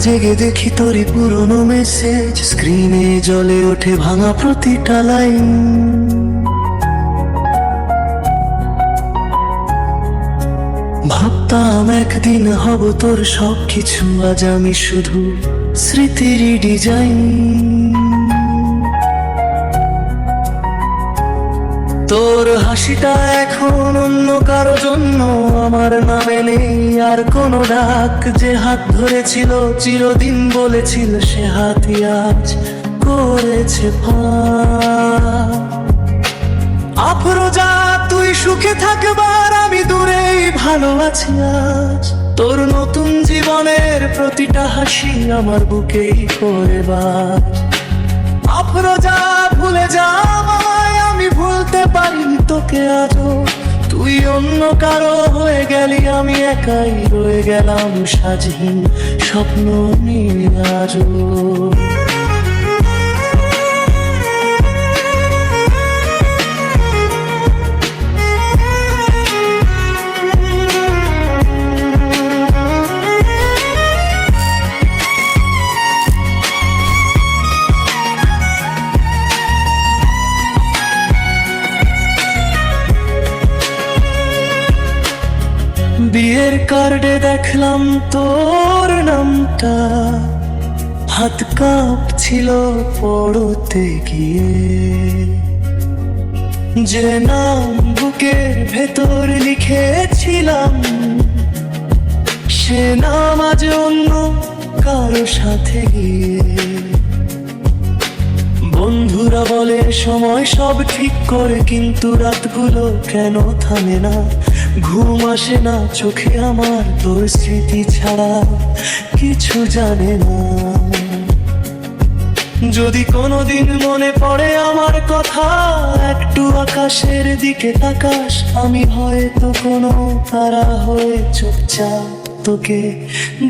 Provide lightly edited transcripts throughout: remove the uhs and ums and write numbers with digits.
জেগে দেখি তোরই পুরনো মেসেজ, স্ক্রিনে জ্বলে ওঠে ভাঙা প্রতিটা লাইন। ভাবতাম একদিন হব তোর সবকিছু, আজ আমি শুধু স্মৃতিরই ডিজাইন। তোর হাসিটা এখন অন্য কারো জন্য, আমার নামে নেই আর কোনো ডাক। যে হাত ধরেছিল চিরদিন বলেছিল, সে হাতই আজ করেছে ফাঁক। আফরোজা তুই সুখে থাকবার, আমি দূরেই ভালো আছি আজ। তোর নতুন জীবনের প্রতিটা হাসি আমার বুকেই করে বাজ। আফরোজা ভুলে যা আমায়, আমি ভুলতে পারিনি তোকে আজও। তুই অন্য কারো হয়ে গেলি, আমি একাই রয়ে গেলাম সাজহীন স্বপ্ন নিয়ে আজও। বিয়ের কার্ডে দেখলাম তোর নামটা, হাত কাঁপছিল পড়তে গিয়ে। যে নাম বুকের ভেতর লিখেছিলাম, সে নাম আজ অন্য কারো সাথে গিয়ে। বন্ধুরা বলে সময় সব ঠিক করে, কিন্তু রাতগুলো কেন থামে না? ঘুম আসে না চোখে আমার, তোর স্মৃতি ছাড়া কিছু জানে না। যদি কোনোদিন মনে পড়ে আমার কথা, একটু আকাশের দিকে তাকাস। আমি হয়তো কোনো তারা হয়ে চুপচাপ তোকে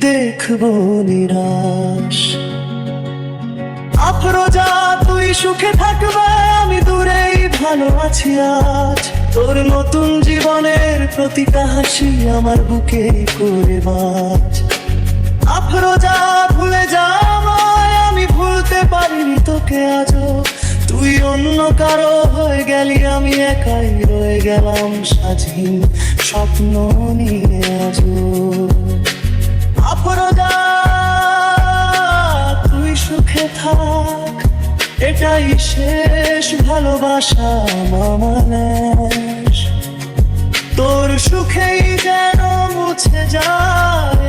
দেখবো নিরাশ। আফরোজা তুই সুখে থাকবে, আমি দূরেই ভালো আছি আজ। তোর নতুন জীবনের প্রতিটা হাসি আমার বুকে করে বাজ। আফরোজা ভুলে যা আমায়, আমি ভুলতে পারিনি তোকে আজও। তুই অন্য কারো হয়ে গেলি, আমি একাই রয়ে গেলাম সাজহীন স্বপ্ন নিয়ে আজও। আফরোজা তুই সুখে থাক, এটাই শেষ ভালোবাসা মামালেশ। তোর সুখেই যেন মুছে যায়